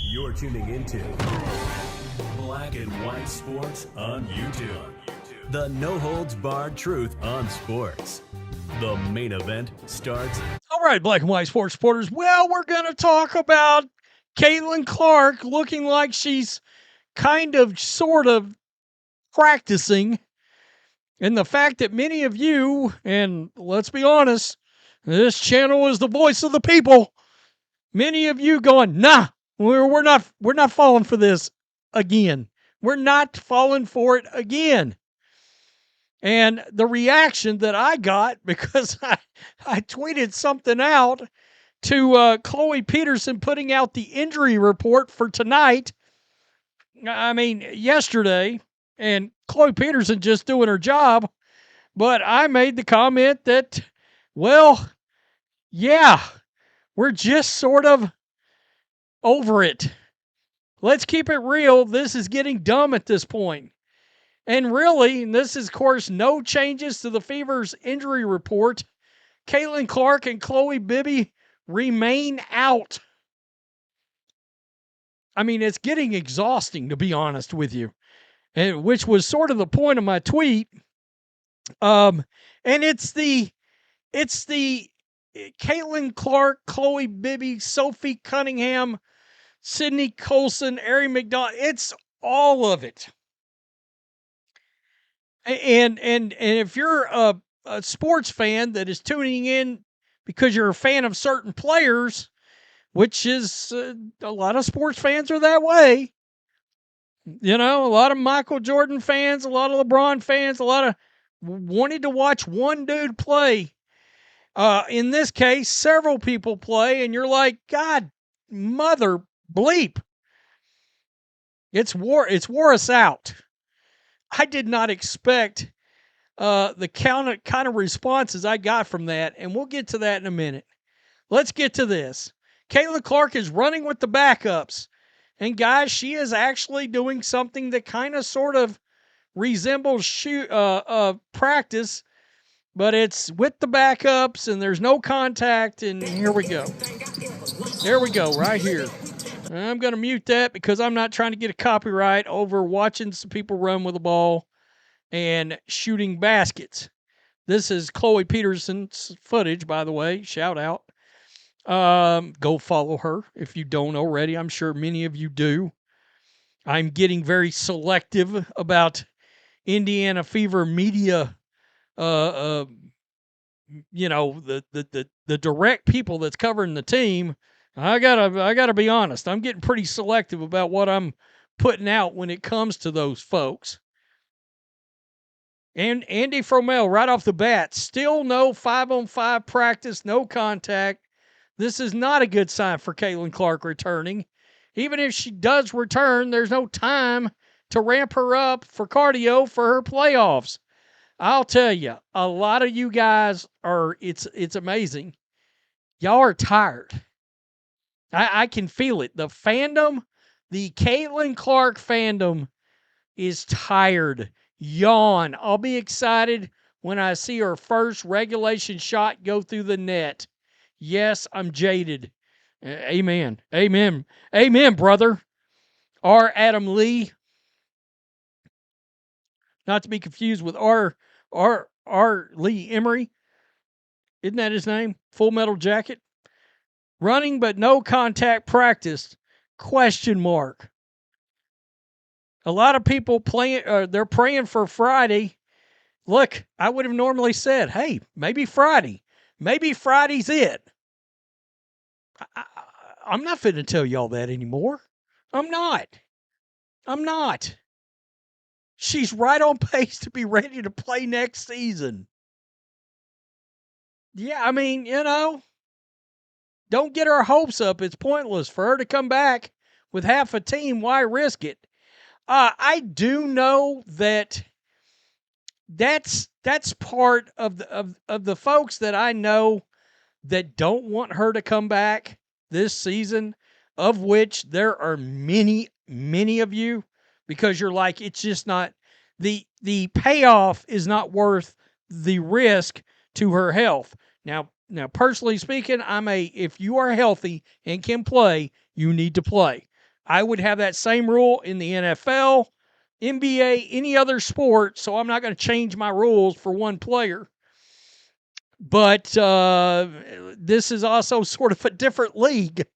You're tuning into Black and White Sports on YouTube. The no-holds-barred truth on sports. The main event starts. All right, Black and White Sports supporters. Well, we're going to talk about Caitlin Clark looking like she's kind of, sort of practicing. And the fact that many of you, and let's be honest, this channel is the voice of the people. Many of you going, nah, we're not falling for this again. We're not falling for it again. And the reaction that I got, because I tweeted something out to Chloe Peterson putting out the injury report for tonight. I mean, yesterday, and Chloe Peterson just doing her job. But I made the comment that, well, yeah, we're just sort of over it. Let's keep it real. This is getting dumb at this point. And really, and this is, of course, no changes to the Fever's injury report. Caitlin Clark and Chloe Bibby remain out. I mean, it's getting exhausting, to be honest with you, and which was sort of the point of my tweet. And it's the Caitlin Clark, Chloe Bibby, Sophie Cunningham, Sydney Colson, Ari McDonald. It's all of it. And if you're a sports fan that is tuning in because you're a fan of certain players, which is a lot of sports fans are that way. You know, a lot of Michael Jordan fans, a lot of LeBron fans, a lot of wanted to watch one dude play. In this case, several people play, and you're like, God, mother bleep. It's wore us out. I did not expect the kind of responses I got from that, and we'll get to that in a minute. Let's get to this. Caitlin Clark is running with the backups. And guys, she is actually doing something that kind of sort of resembles practice, but it's with the backups and there's no contact. And here we go. There we go, right here. I'm going to mute that because I'm not trying to get a copyright over watching some people run with the ball and shooting baskets. This is Chloe Peterson's footage, by the way. Shout out. Go follow her if you don't already. I'm sure many of you do. I'm getting very selective about Indiana Fever media. The direct people that's covering the team. I gotta be honest. I'm getting pretty selective about what I'm putting out when it comes to those folks. And Andy Fromell, right off the bat, still no 5-on-5 practice, no contact. This is not a good sign for Caitlin Clark returning. Even if she does return, there's no time to ramp her up for cardio for her playoffs. I'll tell you, a lot of you guys it's amazing. Y'all are tired. I can feel it. The fandom, the Caitlin Clark fandom is tired. Yawn. I'll be excited when I see her first regulation shot go through the net. Yes, I'm jaded. Amen. Amen. Amen, brother. R. Adam Lee. Not to be confused with R. Lee Emery. Isn't that his name? Full Metal Jacket. Running but no contact practice. Question mark. A lot of people they're praying for Friday. Look, I would have normally said, hey, maybe Friday. Maybe Friday's it. I'm not finna tell y'all that anymore. I'm not. She's right on pace to be ready to play next season. Yeah, I mean, don't get her hopes up. It's pointless for her to come back with half a team. Why risk it? I do know that's part of the folks that I know that don't want her to come back this season, of which there are many, many of you, because you're like, it's just not, the payoff is not worth the risk to her health. Now, Now, personally speaking, if you are healthy and can play, you need to play. I would have that same rule in the NFL, NBA, any other sport, so I'm not going to change my rules for one player. But this is also sort of a different league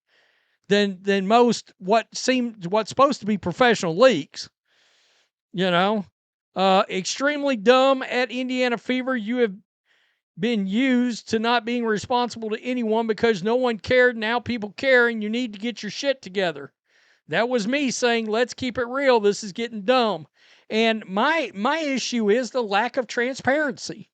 than most what's supposed to be professional leagues. You know, extremely dumb at Indiana Fever. You have been used to not being responsible to anyone because no one cared. Now people care, and you need to get your shit together. That was me saying, let's keep it real. This is getting dumb. And my issue is the lack of transparency.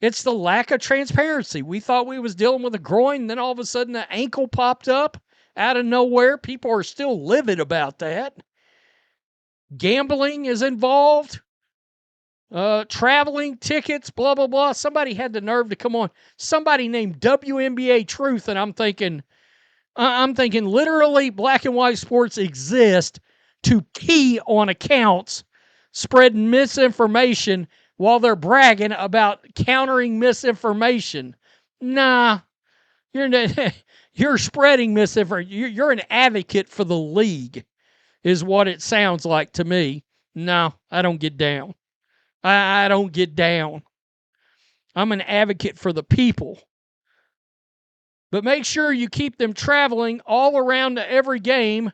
It's the lack of transparency. We thought we was dealing with a groin, then all of a sudden the ankle popped up out of nowhere. People are still livid about that. Gambling is involved. Traveling, tickets, blah, blah, blah. Somebody had the nerve to come on. Somebody named WNBA Truth, and I'm thinking literally black and white sports exist to key on accounts spreading misinformation while they're bragging about countering misinformation. Nah, you're you're spreading misinformation. You're an advocate for the league, is what it sounds like to me. No, I don't get down. I don't get down. I'm an advocate for the people. But make sure you keep them traveling all around to every game.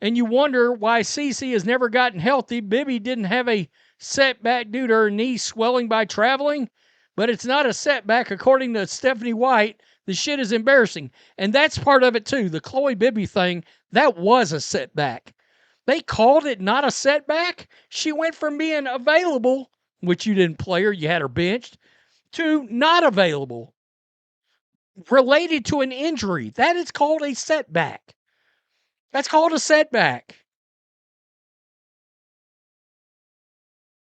And you wonder why Cece has never gotten healthy. Bibby didn't have a setback due to her knee swelling by traveling. But it's not a setback, according to Stephanie White. The shit is embarrassing. And that's part of it, too. The Chloe Bibby thing, that was a setback. They called it not a setback. She went from being available, which you didn't play her, you had her benched, to not available, related to an injury. That is called a setback. That's called a setback.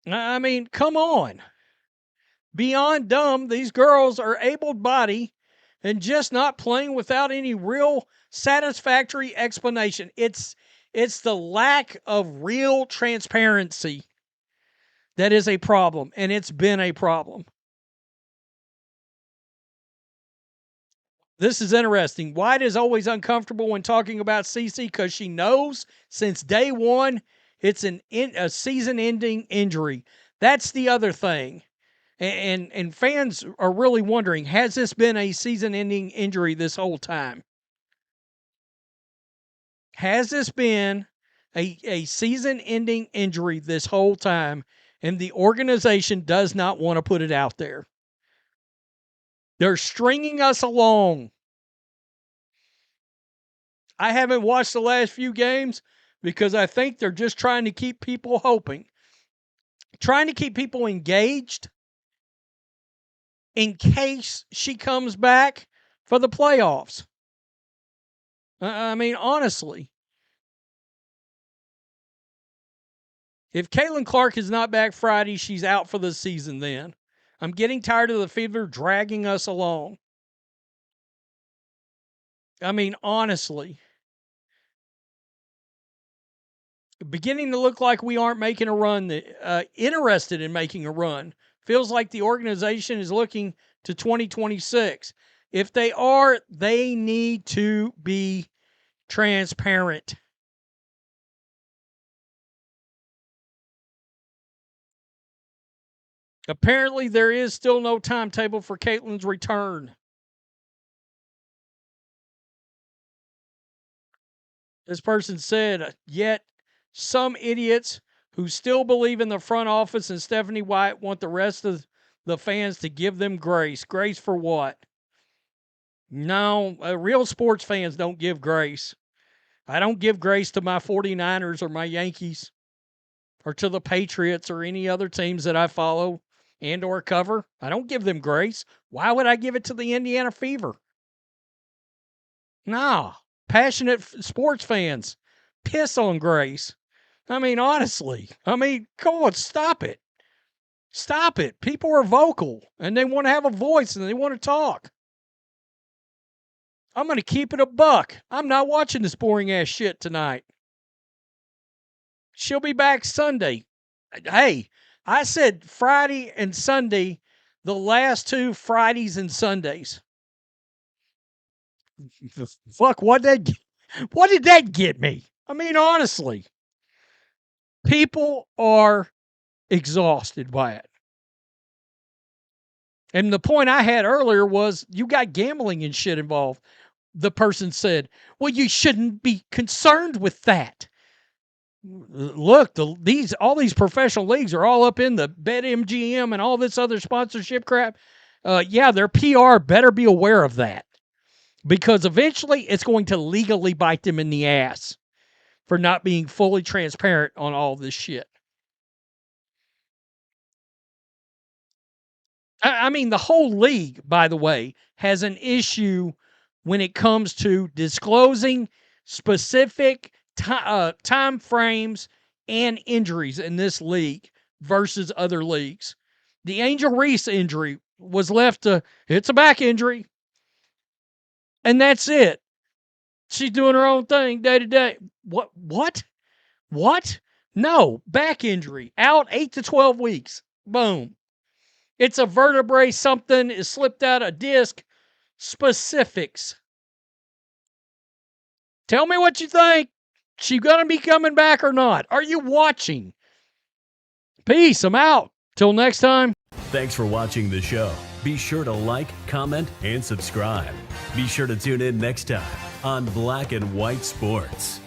I mean, come on. Beyond dumb, these girls are able-bodied and just not playing without any real satisfactory explanation. It's the lack of real transparency that is a problem, and it's been a problem. This is interesting. White is always uncomfortable when talking about Cece because she knows since day one it's a season-ending injury. That's the other thing. And fans are really wondering, has this been a season-ending injury this whole time? Has this been a season-ending injury this whole time, and the organization does not want to put it out there? They're stringing us along. I haven't watched the last few games because I think they're just trying to keep people hoping, trying to keep people engaged in case she comes back for the playoffs. I mean, honestly, if Caitlin Clark is not back Friday, she's out for the season then. I'm getting tired of the Fever dragging us along. I mean, honestly, beginning to look like we aren't making a run, interested in making a run. Feels like the organization is looking to 2026. If they are, they need to be transparent. Apparently, there is still no timetable for Caitlin's return. This person said, yet some idiots who still believe in the front office and Stephanie White want the rest of the fans to give them grace. Grace for what? No, real sports fans don't give grace. I don't give grace to my 49ers or my Yankees or to the Patriots or any other teams that I follow and or cover. I don't give them grace. Why would I give it to the Indiana Fever? No, passionate sports fans piss on grace. I mean, honestly, come on, stop it. Stop it. People are vocal and they want to have a voice and they want to talk. I'm going to keep it a buck. I'm not watching this boring ass shit tonight. She'll be back Sunday. Hey, I said Friday and Sunday the last 2 Fridays and Sundays. Fuck, what did that get me? I mean, honestly, people are exhausted by it. And the point I had earlier was you got gambling and shit involved. The person said, well, you shouldn't be concerned with that. Look, all these professional leagues are all up in the BetMGM and all this other sponsorship crap. Yeah, their PR better be aware of that, because eventually it's going to legally bite them in the ass for not being fully transparent on all this shit. I mean, the whole league, by the way, has an issue when it comes to disclosing specific time frames and injuries in this league versus other leagues. The Angel Reese injury was left to, it's a back injury, and that's it. She's doing her own thing day to day. What? No, back injury, out 8 to 12 weeks. Boom. It's a vertebrae, something is slipped out, a disc, specifics. Tell me what you think. She gonna be coming back or not? Are you watching? Peace. I'm out. Till next time. Thanks for watching the show. Be sure to like, comment, and subscribe. Be sure to tune in next time on Black and White Sports.